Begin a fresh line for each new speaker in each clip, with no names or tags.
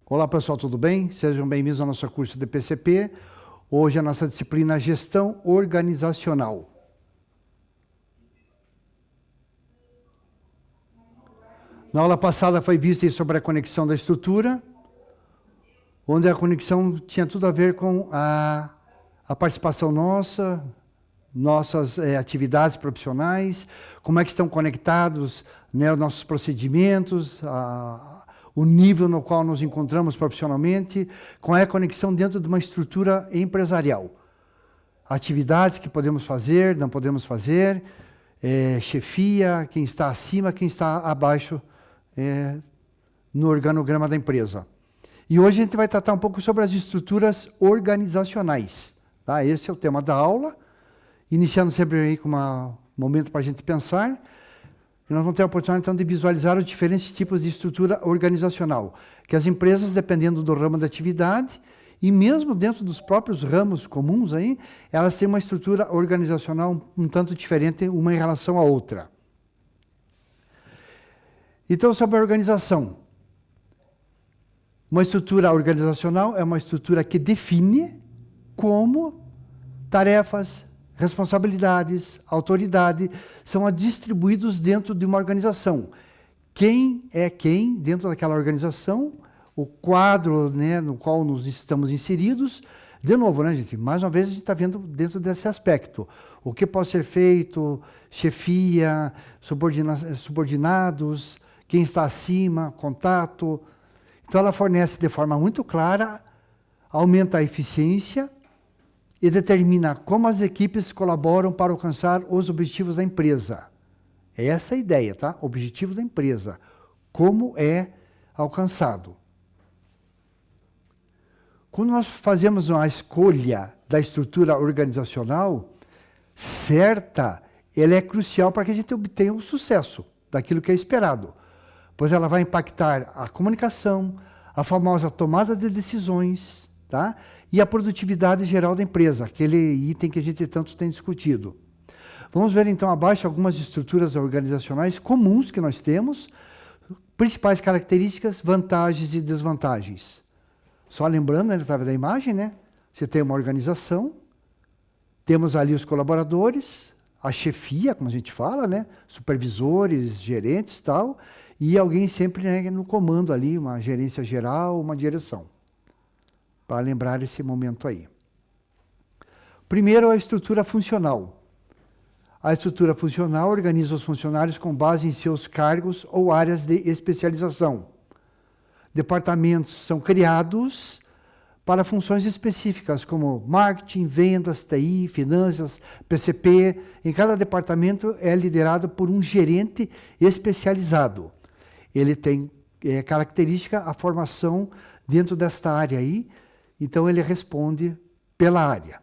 Olá pessoal, tudo bem? Sejam bem-vindos ao nosso curso de PCP. Hoje a nossa disciplina é Gestão Organizacional. Na aula passada foi vista sobre a conexão da estrutura, onde a conexão tinha tudo a ver com a participação nossas atividades profissionais, como é que estão conectados, né, os nossos procedimentos, o nível no qual nos encontramos profissionalmente, qual é a conexão dentro de uma estrutura empresarial. Atividades que podemos fazer, não podemos fazer, chefia, quem está acima, quem está abaixo no organograma da empresa. E hoje a gente vai tratar um pouco sobre as estruturas organizacionais. Tá? Esse é o tema da aula, iniciando sempre aí com um momento para a gente pensar. E nós vamos ter a oportunidade, então, de visualizar os diferentes tipos de estrutura organizacional, que as empresas, dependendo do ramo da atividade, e mesmo dentro dos próprios ramos comuns, aí, elas têm uma estrutura organizacional um tanto diferente uma em relação à outra. Então, sobre a organização. Uma estrutura organizacional é uma estrutura que define como tarefas, responsabilidades, autoridade, são distribuídos dentro de uma organização. Quem é quem dentro daquela organização, o quadro, né, no qual nos estamos inseridos. De novo, né, gente? Mais uma vez a gente está vendo dentro desse aspecto. O que pode ser feito, chefia, subordinados, quem está acima, contato. Então ela fornece de forma muito clara, aumenta a eficiência, e determina como as equipes colaboram para alcançar os objetivos da empresa. É essa a ideia, tá? Objetivo da empresa. Como é alcançado. Quando nós fazemos uma escolha da estrutura organizacional certa, ela é crucial para que a gente obtenha o sucesso daquilo que é esperado. Pois ela vai impactar a comunicação, a famosa tomada de decisões, tá? E a produtividade geral da empresa, aquele item que a gente tanto tem discutido. Vamos ver então abaixo algumas estruturas organizacionais comuns que nós temos, principais características, vantagens e desvantagens. Só lembrando, né, através da imagem, né? Você tem uma organização, temos ali os colaboradores, a chefia, como a gente fala, né? Supervisores, gerentes e tal, e alguém sempre, né, no comando ali, uma gerência geral, uma direção. Para lembrar esse momento aí. Primeiro, a estrutura funcional. A estrutura funcional organiza os funcionários com base em seus cargos ou áreas de especialização. Departamentos são criados para funções específicas, como marketing, vendas, TI, finanças, PCP. Em cada departamento é liderado por um gerente especializado. Ele tem característica a formação dentro desta área aí. Então, ele responde pela área.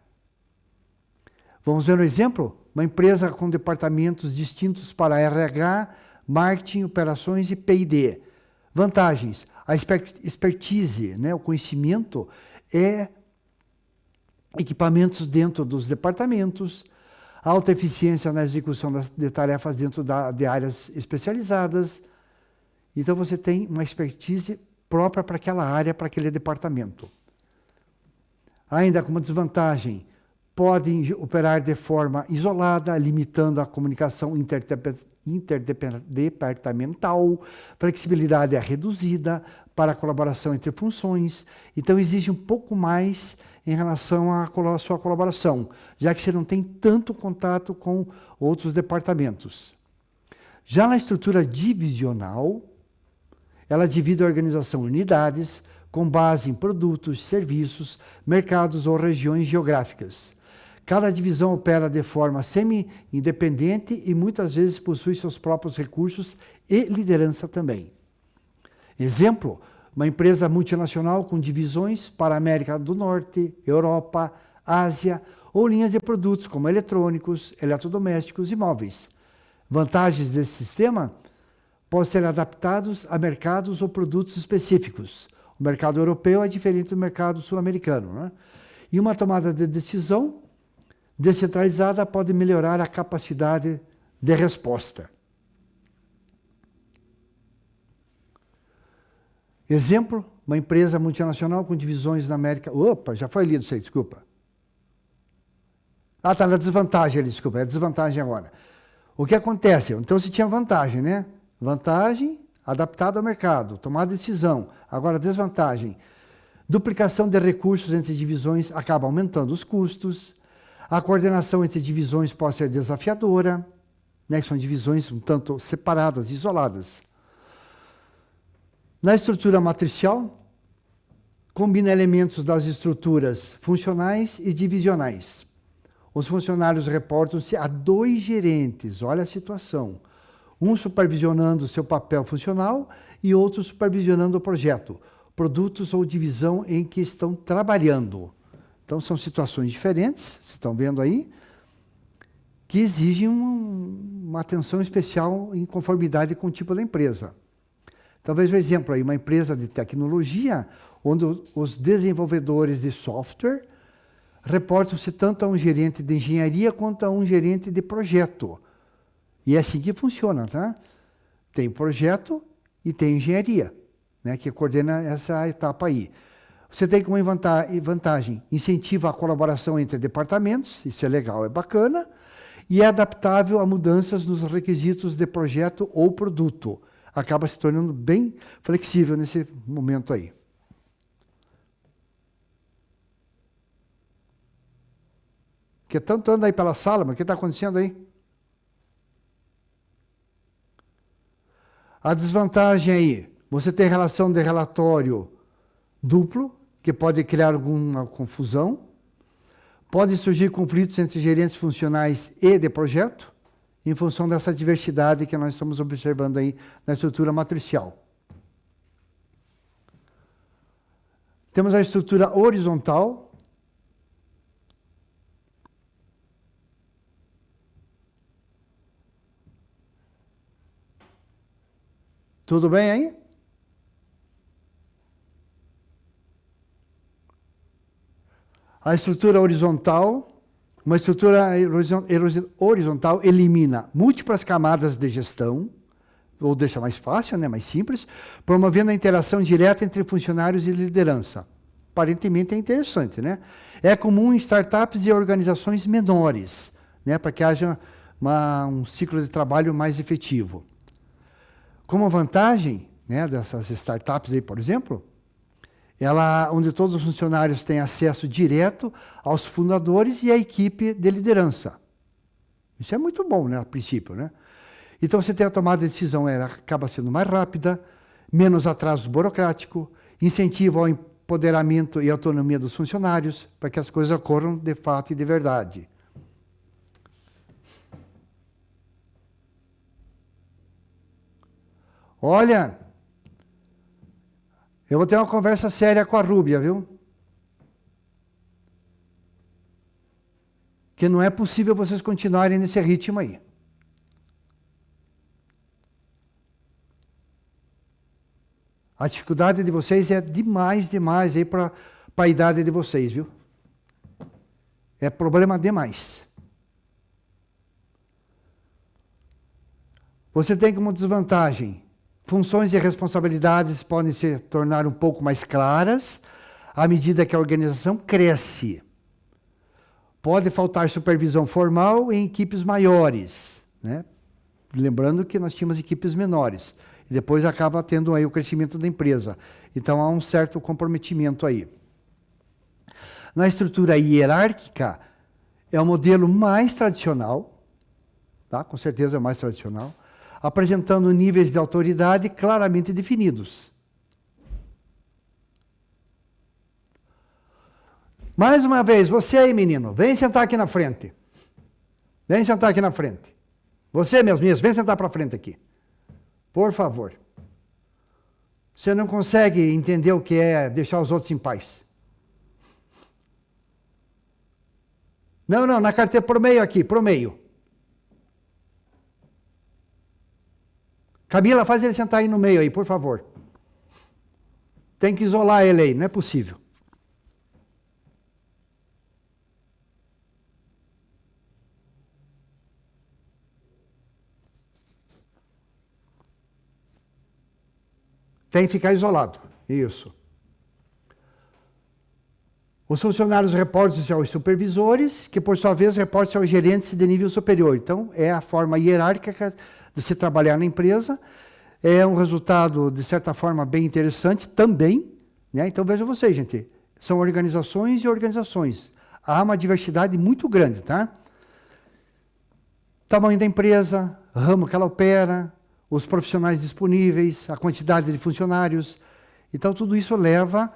Vamos ver um exemplo? Uma empresa com departamentos distintos para RH, marketing, operações e P&D. Vantagens. A expertise, né, o conhecimento, é equipamentos dentro dos departamentos, alta eficiência na execução de tarefas dentro de áreas especializadas. Então, você tem uma expertise própria para aquela área, para aquele departamento. Ainda como desvantagem, podem operar de forma isolada, limitando a comunicação interdepartamental, flexibilidade é reduzida para a colaboração entre funções, então exige um pouco mais em relação à sua colaboração, já que você não tem tanto contato com outros departamentos. Já na estrutura divisional, ela divide a organização em unidades, com base em produtos, serviços, mercados ou regiões geográficas. Cada divisão opera de forma semi-independente e muitas vezes possui seus próprios recursos e liderança também. Exemplo, uma empresa multinacional com divisões para a América do Norte, Europa, Ásia, ou linhas de produtos como eletrônicos, eletrodomésticos e móveis. Vantagens desse sistema podem ser adaptados a mercados ou produtos específicos. O mercado europeu é diferente do mercado sul-americano, né? E uma tomada de decisão descentralizada pode melhorar a capacidade de resposta. Exemplo, uma empresa multinacional com divisões na América... Opa, já foi lido isso aí, desculpa. Ah, está na desvantagem ali, desculpa, é desvantagem agora. O que acontece? Então, se tinha vantagem, né? Vantagem, adaptado ao mercado, tomar decisão. Agora, desvantagem. Duplicação de recursos entre divisões acaba aumentando os custos. A coordenação entre divisões pode ser desafiadora, né? São divisões um tanto separadas, isoladas. Na estrutura matricial, combina elementos das estruturas funcionais e divisionais. Os funcionários reportam-se a 2 gerentes, olha a situação. Um supervisionando o seu papel funcional e outro supervisionando o projeto, produtos ou divisão em que estão trabalhando. Então, são situações diferentes, vocês estão vendo aí, que exigem uma atenção especial em conformidade com o tipo da empresa. Talvez um exemplo aí, uma empresa de tecnologia, onde os desenvolvedores de software reportam-se tanto a um gerente de engenharia quanto a um gerente de projeto. E é assim que funciona, tá? Tem projeto e tem engenharia, né, que coordena essa etapa aí. Você tem como vantagem, incentiva a colaboração entre departamentos, isso é legal, é bacana, e é adaptável a mudanças nos requisitos de projeto ou produto. Acaba se tornando bem flexível nesse momento aí. Que tanto anda aí pela sala, mas o que está acontecendo aí? A desvantagem aí, você tem relação de relatório duplo, que pode criar alguma confusão. Podem surgir conflitos entre gerentes funcionais e de projeto, em função dessa diversidade que nós estamos observando aí na estrutura matricial. Temos a estrutura horizontal. Tudo bem aí? A estrutura horizontal, uma estrutura horizontal elimina múltiplas camadas de gestão, ou deixa mais fácil, né, mais simples, promovendo a interação direta entre funcionários e liderança. Aparentemente é interessante, né? É comum em startups e organizações menores, né, para que haja um ciclo de trabalho mais efetivo. Como vantagem, né, dessas startups aí, por exemplo, onde todos os funcionários têm acesso direto aos fundadores e à equipe de liderança. Isso é muito bom, né, a princípio, né? Então, você tem a tomada de decisão, ela acaba sendo mais rápida, menos atraso burocrático, incentivo ao empoderamento e autonomia dos funcionários, para que as coisas ocorram de fato e de verdade. Olha, eu vou ter uma conversa séria com a Rúbia, viu? Que não é possível vocês continuarem nesse ritmo aí. A dificuldade de vocês é demais aí para a idade de vocês, viu? É problema demais. Você tem como desvantagem, funções e responsabilidades podem se tornar um pouco mais claras à medida que a organização cresce. Pode faltar supervisão formal em equipes maiores, né? Lembrando que nós tínhamos equipes menores. E depois acaba tendo aí o crescimento da empresa. Então, há um certo comprometimento aí. Na estrutura hierárquica, é o modelo mais tradicional, tá? Com certeza é o mais tradicional, apresentando níveis de autoridade claramente definidos. Mais uma vez, você aí, menino, vem sentar aqui na frente. Vem sentar aqui na frente. Você mesmo, vem sentar para frente aqui. Por favor. Você não consegue entender o que é deixar os outros em paz. Não, na carteira, pro meio aqui, pro meio. Camila, faz ele sentar aí no meio aí, por favor. Tem que isolar ele aí, não é possível. Tem que ficar isolado. Isso. Os funcionários reportam-se aos supervisores, que por sua vez reportam-se aos gerentes de nível superior. Então, é a forma hierárquica de se trabalhar na empresa. É um resultado, de certa forma, bem interessante também, né? Então, vejam vocês, gente, são organizações e organizações. Há uma diversidade muito grande, tá? Tamanho da empresa, ramo que ela opera, os profissionais disponíveis, a quantidade de funcionários. Então, tudo isso leva,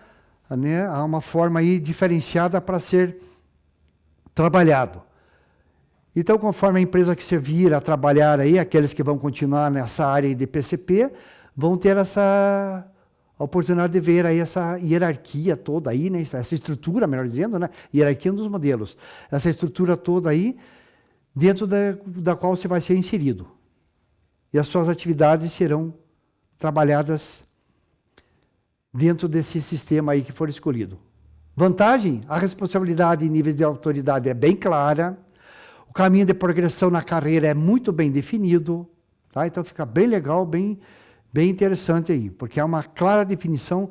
né, a uma forma aí diferenciada para ser trabalhado. Então, conforme a empresa que você vira a trabalhar aí, aqueles que vão continuar nessa área de PCP, vão ter essa oportunidade de ver aí essa hierarquia toda aí, né, essa estrutura, melhor dizendo, né, hierarquia dos modelos. Essa estrutura toda aí, dentro da qual você vai ser inserido. E as suas atividades serão trabalhadas dentro desse sistema aí que for escolhido. Vantagem, a responsabilidade em níveis de autoridade é bem clara, o caminho de progressão na carreira é muito bem definido, tá? Então fica bem legal, bem interessante aí, porque há uma clara definição,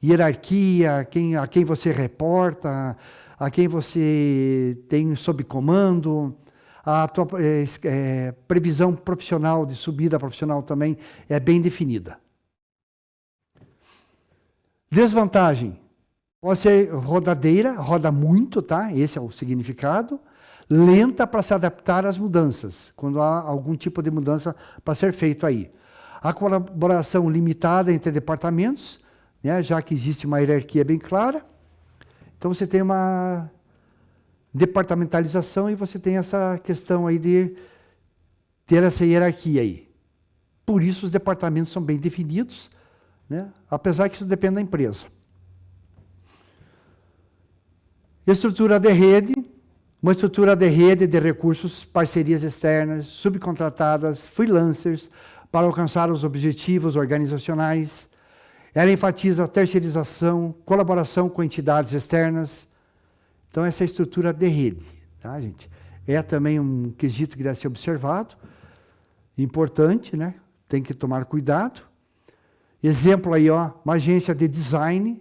hierarquia, a quem você reporta, a quem você tem sob comando, a tua previsão profissional, de subida profissional também é bem definida. Desvantagem, pode ser rodadeira, roda muito, tá? Esse é o significado. Lenta para se adaptar às mudanças, quando há algum tipo de mudança para ser feito aí. A colaboração limitada entre departamentos, né, já que existe uma hierarquia bem clara. Então você tem uma departamentalização e você tem essa questão aí de ter essa hierarquia aí. Por isso os departamentos são bem definidos, né, apesar que isso depende da empresa. Estrutura de rede, uma estrutura de rede de recursos, parcerias externas, subcontratadas, freelancers, para alcançar os objetivos organizacionais. Ela enfatiza a terceirização, colaboração com entidades externas. Então, essa é a estrutura de rede, tá, gente? É também um quesito que deve ser observado, importante, né? Tem que tomar cuidado. Exemplo aí, ó, uma agência de design,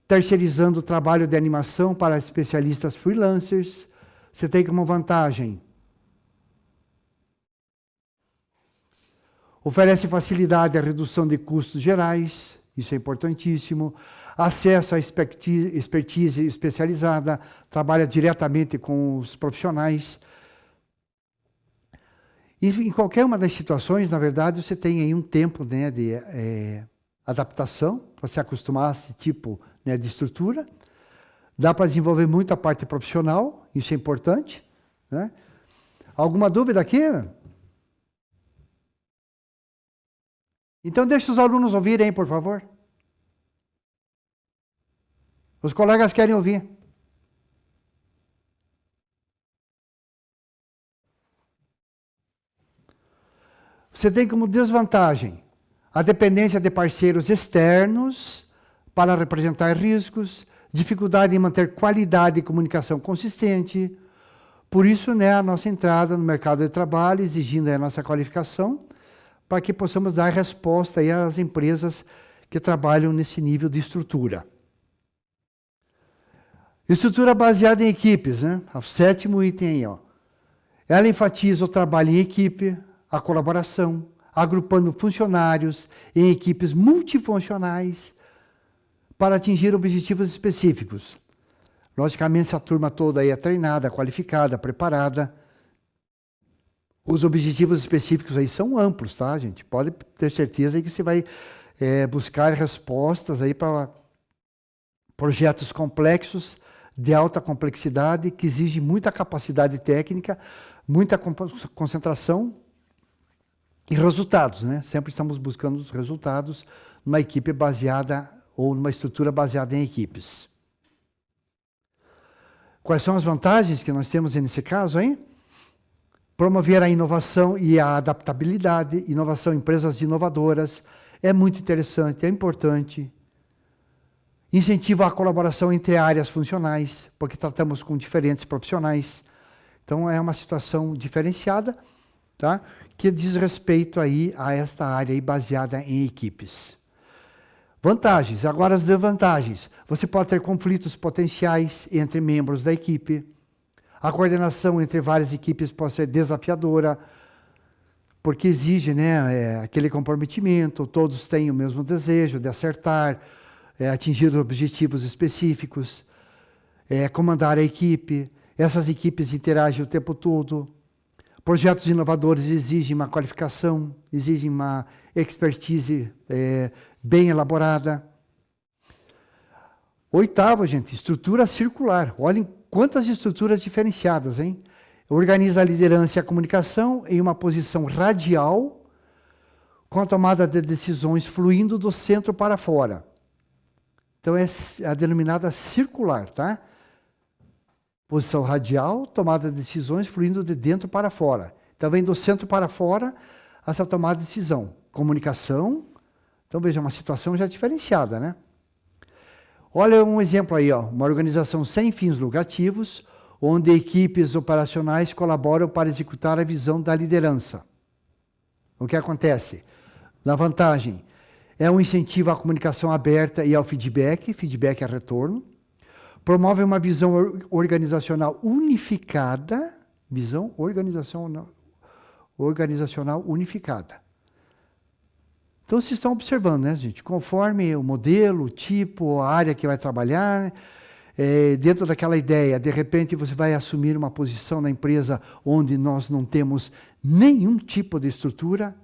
terceirizando o trabalho de animação para especialistas freelancers. Você tem como vantagem: oferece facilidade à redução de custos gerais, isso é importantíssimo. Acesso à expertise especializada, trabalha diretamente com os profissionais. E em qualquer uma das situações, na verdade, você tem aí um tempo, né, de adaptação, para se acostumar a esse tipo, né, de estrutura. Dá para desenvolver muita parte profissional, isso é importante, né? Alguma dúvida aqui? Então, deixa os alunos ouvirem, por favor. Os colegas querem ouvir. Você tem como desvantagem a dependência de parceiros externos para representar riscos, dificuldade em manter qualidade de comunicação consistente. Por isso, né, a nossa entrada no mercado de trabalho, exigindo a nossa qualificação, para que possamos dar resposta aí às empresas que trabalham nesse nível de estrutura. Estrutura baseada em equipes, né? O 7º item aí, ó. Ela enfatiza o trabalho em equipe, a colaboração, agrupando funcionários em equipes multifuncionais para atingir objetivos específicos. Logicamente, essa turma toda aí é treinada, qualificada, preparada. Os objetivos específicos aí são amplos, tá, gente? Pode ter certeza aí que você vai buscar respostas aí para projetos complexos, de alta complexidade, que exigem muita capacidade técnica, muita concentração e resultados, né? Sempre estamos buscando os resultados numa equipe baseada ou numa estrutura baseada em equipes. Quais são as vantagens que nós temos nesse caso aí? Promover a inovação e a adaptabilidade, inovação em empresas inovadoras, é muito interessante, é importante. Incentiva a colaboração entre áreas funcionais, porque tratamos com diferentes profissionais. Então, é uma situação diferenciada, tá? Que diz respeito aí a esta área aí baseada em equipes. Vantagens. Agora as desvantagens. Você pode ter conflitos potenciais entre membros da equipe. A coordenação entre várias equipes pode ser desafiadora, porque exige, né, aquele comprometimento, todos têm o mesmo desejo de acertar, atingir objetivos específicos, comandar a equipe. Essas equipes interagem o tempo todo. Projetos inovadores exigem uma qualificação, exigem uma expertise bem elaborada. Oitavo, gente, estrutura circular. Olhem quantas estruturas diferenciadas, hein? Organiza a liderança e a comunicação em uma posição radial, com a tomada de decisões fluindo do centro para fora. Então, é a denominada circular, tá? Posição radial, tomada de decisões fluindo de dentro para fora. Então, vem do centro para fora essa tomada de decisão. Comunicação. Então, veja, uma situação já diferenciada, né? Olha um exemplo aí, ó, uma organização sem fins lucrativos, onde equipes operacionais colaboram para executar a visão da liderança. O que acontece? Na vantagem, é um incentivo à comunicação aberta e ao feedback é retorno. Promove uma visão organizacional unificada, visão organizacional unificada. Então, vocês estão observando, né, gente? Conforme o modelo, o tipo, a área que vai trabalhar, dentro daquela ideia, de repente você vai assumir uma posição na empresa onde nós não temos nenhum tipo de estrutura,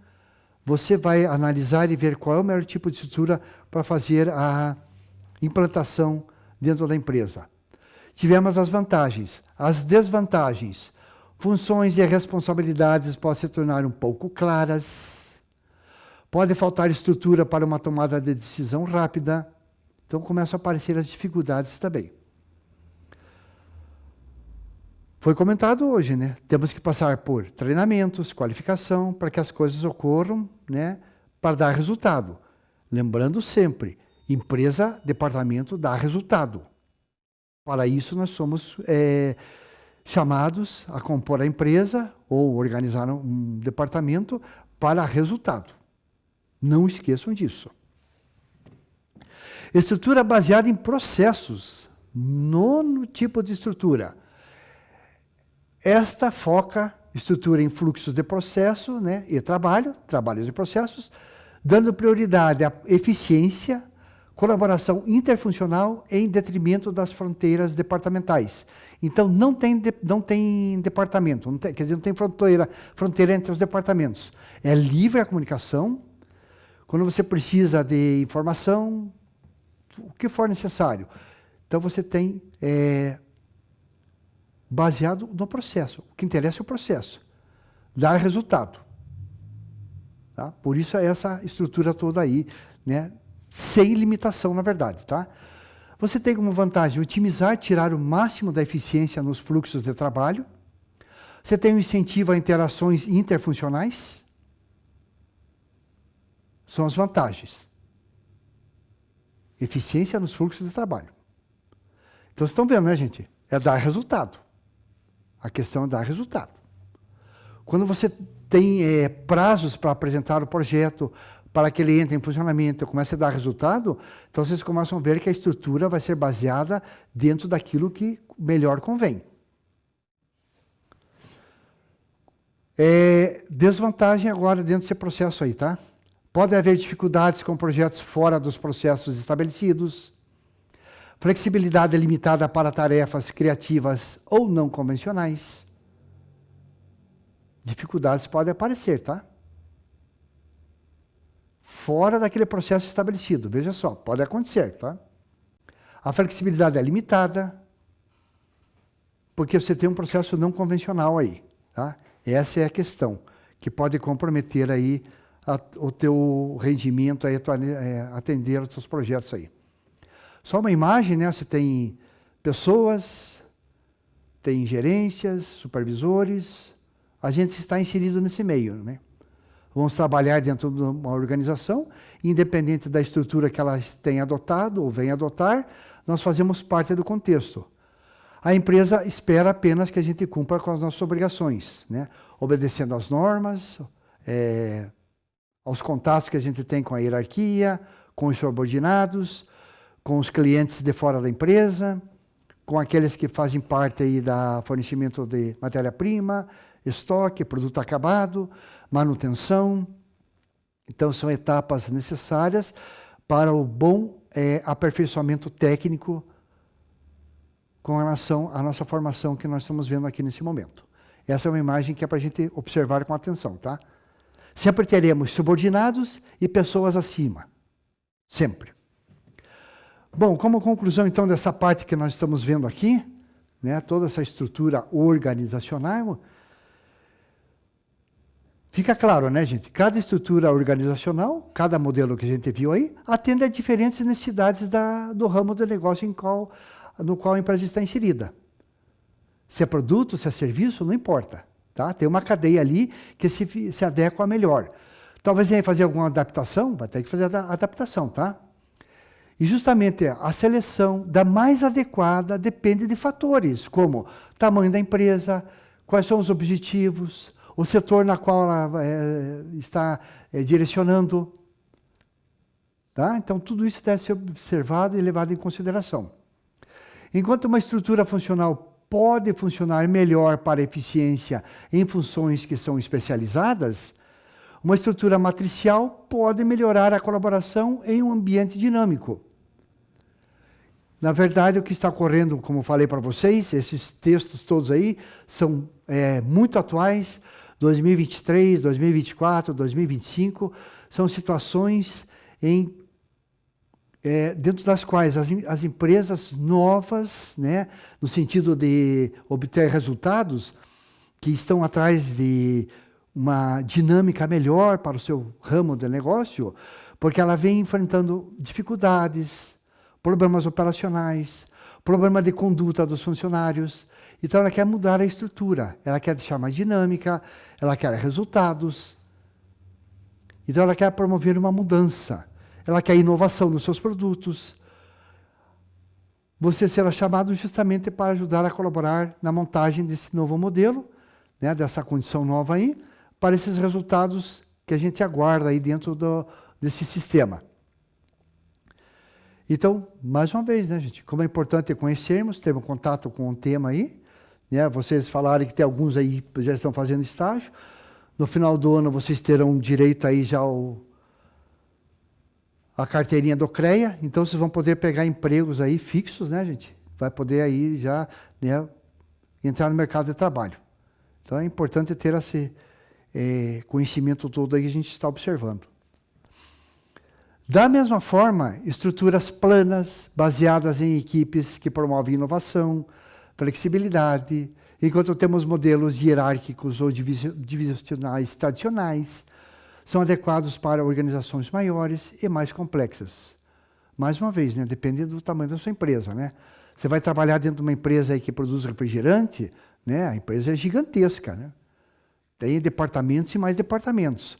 você vai analisar e ver qual é o melhor tipo de estrutura para fazer a implantação dentro da empresa. Tivemos as vantagens. As desvantagens. Funções e responsabilidades podem se tornar um pouco claras. Pode faltar estrutura para uma tomada de decisão rápida. Então começam a aparecer as dificuldades também. Foi comentado hoje, né? Temos que passar por treinamentos, qualificação, para que as coisas ocorram, né? Para dar resultado. Lembrando sempre, empresa, departamento dá resultado. Para isso, nós somos chamados a compor a empresa ou organizar um departamento para resultado. Não esqueçam disso. Estrutura baseada em processos. Nono tipo de estrutura. Esta foca estrutura em fluxos de processo, né, e trabalhos e processos, dando prioridade à eficiência, colaboração interfuncional em detrimento das fronteiras departamentais. Então, não tem departamento, quer dizer, não tem fronteira entre os departamentos. É livre a comunicação. Quando você precisa de informação, o que for necessário. Então, você tem baseado no processo. O que interessa é o processo. Dar resultado. Tá? Por isso é essa estrutura toda aí, né? Sem limitação, na verdade. Tá? Você tem como vantagem otimizar, tirar o máximo da eficiência nos fluxos de trabalho. Você tem um incentivo a interações interfuncionais. São as vantagens. Eficiência nos fluxos de trabalho. Então, vocês estão vendo, né, gente? É dar resultado. A questão é dar resultado. Quando você tem prazos para apresentar o projeto, para que ele entre em funcionamento, comece a dar resultado, então vocês começam a ver que a estrutura vai ser baseada dentro daquilo que melhor convém. Desvantagem agora dentro desse processo aí, tá? Pode haver dificuldades com projetos fora dos processos estabelecidos, flexibilidade limitada para tarefas criativas ou não convencionais. Dificuldades podem aparecer, tá? Fora daquele processo estabelecido, veja só, pode acontecer, tá? A flexibilidade é limitada, porque você tem um processo não convencional aí, tá? Essa é a questão, que pode comprometer aí o teu rendimento, aí, atender os teus projetos aí. Só uma imagem, né? Você tem pessoas, tem gerências, supervisores, a gente está inserido nesse meio, né? Vamos trabalhar dentro de uma organização, independente da estrutura que ela tenha adotado ou venha adotar, nós fazemos parte do contexto. A empresa espera apenas que a gente cumpra com as nossas obrigações, né? Obedecendo às normas, aos contatos que a gente tem com a hierarquia, com os subordinados, com os clientes de fora da empresa, com aqueles que fazem parte aí da fornecimento de matéria-prima, estoque, produto acabado, manutenção. Então, são etapas necessárias para o bom aperfeiçoamento técnico com relação à nossa formação que nós estamos vendo aqui nesse momento. Essa é uma imagem que é para a gente observar com atenção, tá? Sempre teremos subordinados e pessoas acima. Sempre. Bom, como conclusão, então, dessa parte que nós estamos vendo aqui, né, toda essa estrutura organizacional, fica claro, né, gente? Cada estrutura organizacional, cada modelo que a gente viu aí, atende a diferentes necessidades do ramo do negócio no qual a empresa está inserida. Se é produto, se é serviço, não importa. Tá? Tem uma cadeia ali que se adequa melhor. Talvez tenha que fazer alguma adaptação, vai ter que fazer a adaptação, tá? E justamente a seleção da mais adequada depende de fatores, como tamanho da empresa, quais são os objetivos, o setor na qual ela está direcionando. Tá? Então, tudo isso deve ser observado e levado em consideração. Enquanto uma estrutura funcional pode funcionar melhor para a eficiência em funções que são especializadas, uma estrutura matricial pode melhorar a colaboração em um ambiente dinâmico. Na verdade, o que está ocorrendo, como falei para vocês, esses textos todos aí são muito atuais, 2023, 2024, 2025, são situações dentro das quais as empresas novas, né, no sentido de obter resultados, que estão atrás de uma dinâmica melhor para o seu ramo de negócio, porque ela vem enfrentando dificuldades, problemas operacionais, problema de conduta dos funcionários. Então, ela quer mudar a estrutura, ela quer deixar mais dinâmica, ela quer resultados. Então, ela quer promover uma mudança. Ela quer inovação nos seus produtos. Você será chamado justamente para ajudar a colaborar na montagem desse novo modelo, né, dessa condição nova aí, para esses resultados que a gente aguarda aí dentro desse sistema. Então, mais uma vez, né, gente, como é importante conhecermos, termos contato com o tema aí, né, vocês falaram que tem alguns aí que já estão fazendo estágio. No final do ano, vocês terão direito aí já a carteirinha do CREA, então vocês vão poder pegar empregos aí fixos, né, gente? Vai poder aí já, né, entrar no mercado de trabalho. Então é importante ter esse conhecimento todo aí que a gente está observando. Da mesma forma, estruturas planas, baseadas em equipes que promovem inovação, flexibilidade, enquanto temos modelos hierárquicos ou divisionais tradicionais, são adequados para organizações maiores e mais complexas. Mais uma vez, né, depende do tamanho da sua empresa, né? Você vai trabalhar dentro de uma empresa aí que produz refrigerante, né? A empresa é gigantesca, né? Tem departamentos e mais departamentos.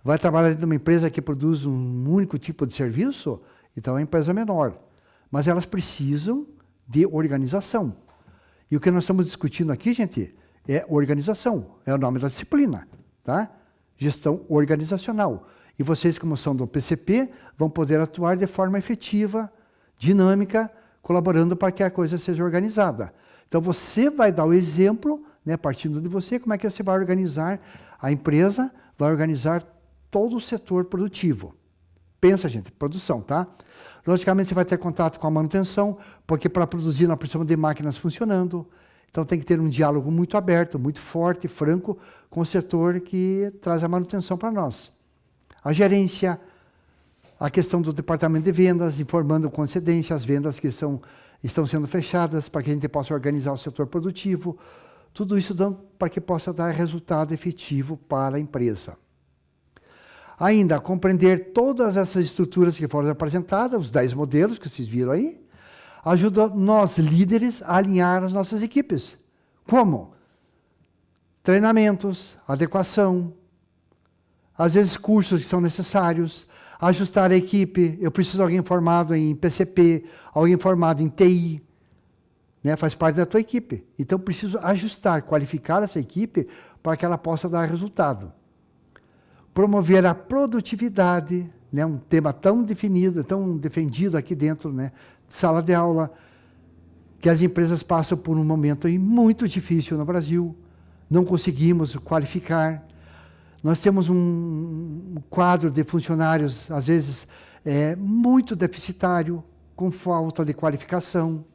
Vai trabalhar dentro de uma empresa que produz um único tipo de serviço, então é uma empresa menor. Mas elas precisam de organização. E o que nós estamos discutindo aqui, gente, é organização. É o nome da disciplina, tá? Gestão organizacional. E vocês, como são do PCP, vão poder atuar de forma efetiva, dinâmica, colaborando para que a coisa seja organizada. Então, você vai dar o exemplo, né, partindo de você, como é que você vai organizar a empresa, vai organizar todo o setor produtivo. Pensa, gente, produção, tá? Logicamente, você vai ter contato com a manutenção, porque para produzir nós precisamos de máquinas funcionando. Então, tem que ter um diálogo muito aberto, muito forte, franco, com o setor que traz a manutenção para nós. A gerência, a questão do departamento de vendas, informando com antecedência as vendas que estão sendo fechadas, para que a gente possa organizar o setor produtivo. Tudo isso para que possa dar resultado efetivo para a empresa. Ainda, compreender todas essas estruturas que foram apresentadas, os 10 modelos que vocês viram aí, ajuda nós, líderes, a alinhar as nossas equipes. Como? Treinamentos, adequação, às vezes cursos que são necessários, ajustar a equipe. Eu preciso de alguém formado em PCP, alguém formado em TI, né? Faz parte da tua equipe. Então, preciso ajustar, qualificar essa equipe para que ela possa dar resultado. Promover a produtividade, né, um tema tão definido, tão defendido aqui dentro, né, de sala de aula, que as empresas passam por um momento aí muito difícil no Brasil, não conseguimos qualificar. Nós temos um quadro de funcionários, às vezes, muito deficitário, com falta de qualificação.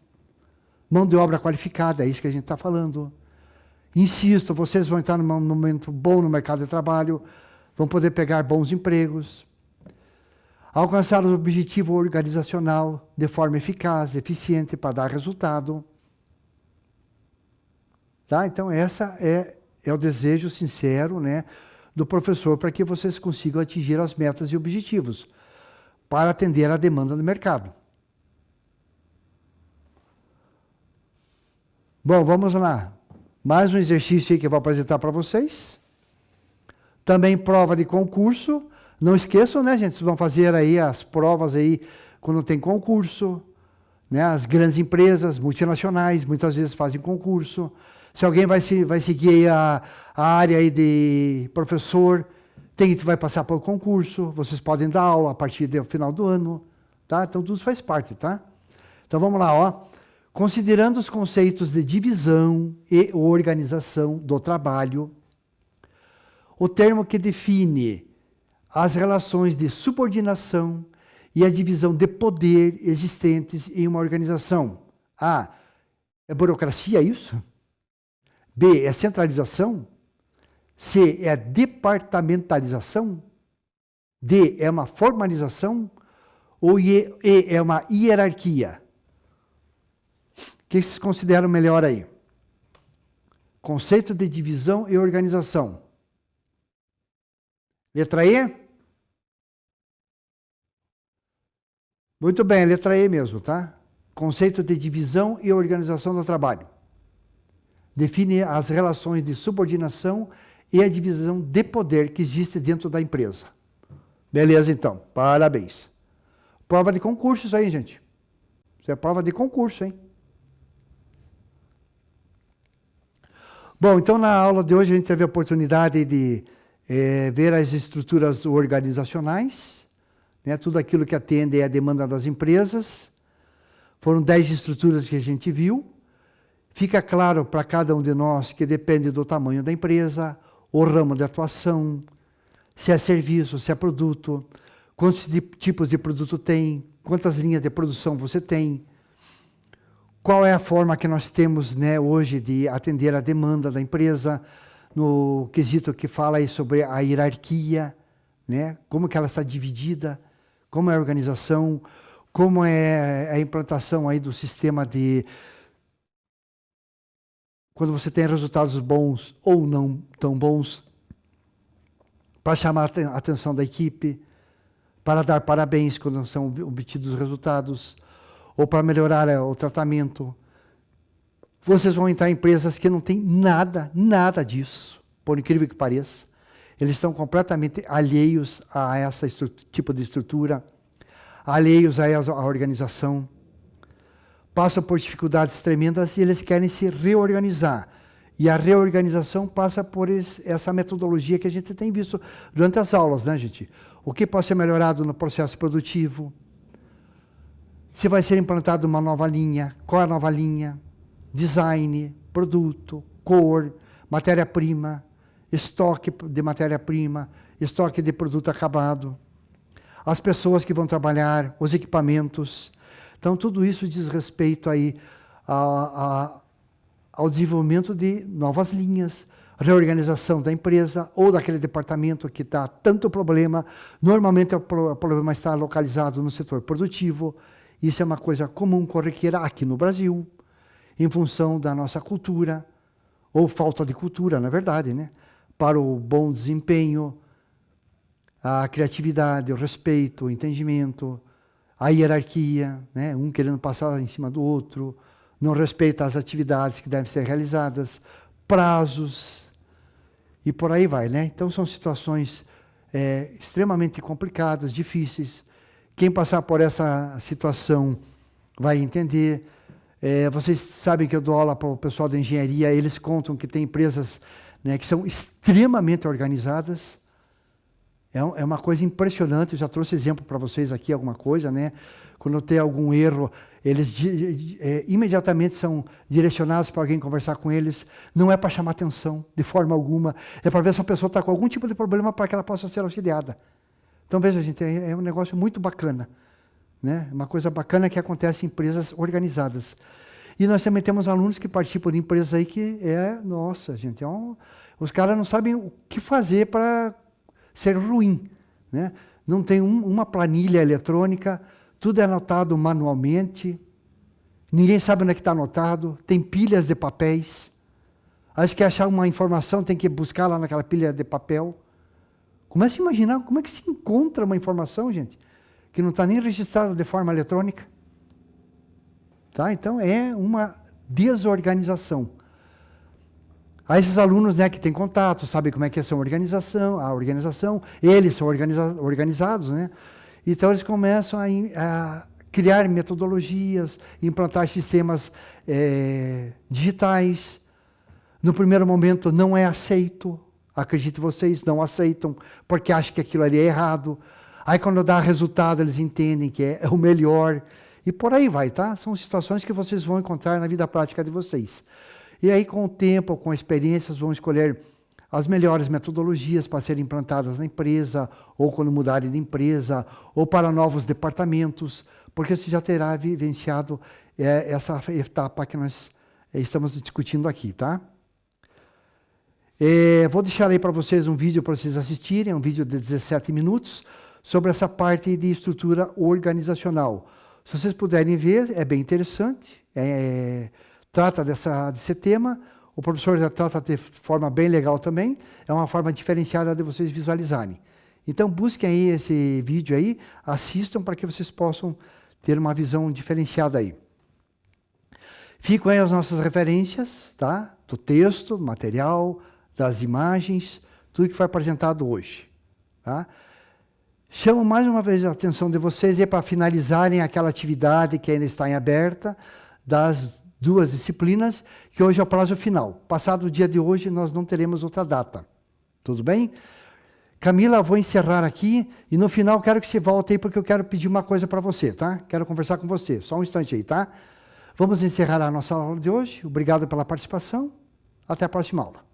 Mão de obra qualificada, é isso que a gente está falando. Insisto, vocês vão estar num momento bom no mercado de trabalho, vão poder pegar bons empregos, alcançar o objetivo organizacional de forma eficaz, eficiente, para dar resultado. Tá? Então, essa é o desejo sincero, né, do professor para que vocês consigam atingir as metas e objetivos para atender à demanda do mercado. Bom, vamos lá. Mais um exercício aí que eu vou apresentar para vocês. Também prova de concurso. Não esqueçam, né, gente? Vocês vão fazer aí as provas aí quando tem concurso. Né? As grandes empresas multinacionais muitas vezes fazem concurso. Se alguém vai seguir aí a área aí de professor, vai passar por concurso. Vocês podem dar aula a partir do final do ano. Tá? Então, tudo faz parte. Tá? Então, vamos lá. Ó. Considerando os conceitos de divisão e organização do trabalho, o termo que define as relações de subordinação e a divisão de poder existentes em uma organização. A, é burocracia, isso? B, é centralização? C, é departamentalização? D, é uma formalização? Ou E, é uma hierarquia? O que vocês consideram melhor aí? Conceito de divisão e organização. Letra E? Muito bem, letra E mesmo, tá? Conceito de divisão e organização do trabalho. Define as relações de subordinação e a divisão de poder que existe dentro da empresa. Beleza, então. Parabéns. Prova de concurso isso aí, gente. Isso é prova de concurso, hein? Bom, então na aula de hoje a gente teve a oportunidade de ver as estruturas organizacionais, né, tudo aquilo que atende à demanda das empresas. Foram 10 estruturas que a gente viu. Fica claro para cada um de nós que depende do tamanho da empresa, o ramo de atuação, se é serviço, se é produto, quantos tipos de produto tem, quantas linhas de produção você tem, qual é a forma que nós temos, né, hoje de atender a demanda da empresa, no quesito que fala aí sobre a hierarquia, né, como que ela está dividida, como é a organização, como é a implantação aí do sistema de... Quando você tem resultados bons ou não tão bons, para chamar a atenção da equipe, para dar parabéns quando são obtidos os resultados, ou para melhorar o tratamento. Vocês vão entrar em empresas que não têm nada disso, por incrível que pareça. Eles estão completamente alheios a esse tipo de estrutura, alheios a organização. Passam por dificuldades tremendas e eles querem se reorganizar. E a reorganização passa por essa metodologia que a gente tem visto durante as aulas, né, gente? O que pode ser melhorado no processo produtivo? Se vai ser implantada uma nova linha, qual é a nova linha? Design, produto, cor, matéria-prima, estoque de matéria-prima, estoque de produto acabado, as pessoas que vão trabalhar, os equipamentos. Então, tudo isso diz respeito aí ao desenvolvimento de novas linhas, reorganização da empresa ou daquele departamento que está tanto problema. Normalmente o problema está localizado no setor produtivo. Isso é uma coisa comum, corriqueira aqui no Brasil, em função da nossa cultura, ou falta de cultura, na verdade, né? Para o bom desempenho, a criatividade, o respeito, o entendimento, a hierarquia, né? Um querendo passar em cima do outro, não respeita as atividades que devem ser realizadas, prazos, e por aí vai, né? Então são situações extremamente complicadas, difíceis. Quem passar por essa situação vai entender. Vocês sabem que eu dou aula para o pessoal da engenharia, eles contam que tem empresas, né, que são extremamente organizadas, É uma coisa impressionante, eu já trouxe exemplo para vocês aqui, alguma coisa, né? Quando tem algum erro, eles imediatamente são direcionados para alguém conversar com eles. Não é para chamar atenção, de forma alguma. É para ver se a pessoa está com algum tipo de problema para que ela possa ser auxiliada. Então, veja, gente, é um negócio muito bacana, né? Uma coisa bacana que acontece em empresas organizadas. E nós também temos alunos que participam de empresas aí que nossa, gente, os caras não sabem o que fazer para ser ruim, né? Não tem uma planilha eletrônica, tudo é anotado manualmente, ninguém sabe onde é que está anotado, tem pilhas de papéis. Aí, se quer achar uma informação, tem que buscar lá naquela pilha de papel. Comece a imaginar como é que se encontra uma informação, gente, que não está nem registrada de forma eletrônica. Tá? Então, é uma desorganização. Aí esses alunos, né, que têm contato, sabem como é que é a organização, eles são organizados, né? Então eles começam a criar metodologias, implantar sistemas digitais. No primeiro momento não é aceito, acredito vocês, não aceitam, porque acham que aquilo ali é errado. Aí quando dá resultado, eles entendem que é o melhor. E por aí vai, tá? São situações que vocês vão encontrar na vida prática de vocês. E aí, com o tempo, com a experiência, vão escolher as melhores metodologias para serem implantadas na empresa, ou quando mudarem de empresa, ou para novos departamentos, porque você já terá vivenciado essa etapa que nós estamos discutindo aqui, tá? Vou deixar aí para vocês um vídeo para vocês assistirem, um vídeo de 17 minutos, sobre essa parte de estrutura organizacional. Se vocês puderem ver, é bem interessante, trata desse tema, o professor já trata de forma bem legal também, é uma forma diferenciada de vocês visualizarem. Então busquem aí esse vídeo aí, assistam para que vocês possam ter uma visão diferenciada aí. Ficam aí as nossas referências, tá? Do texto, material, das imagens, tudo que foi apresentado hoje. Tá? Chamo mais uma vez a atenção de vocês para finalizarem aquela atividade que ainda está em aberta, das 2 disciplinas, que hoje é o prazo final. Passado o dia de hoje, nós não teremos outra data. Tudo bem? Camila, vou encerrar aqui, e no final quero que você volte aí, porque eu quero pedir uma coisa para você, tá? Quero conversar com você, só um instante aí, tá? Vamos encerrar a nossa aula de hoje. Obrigado pela participação. Até a próxima aula.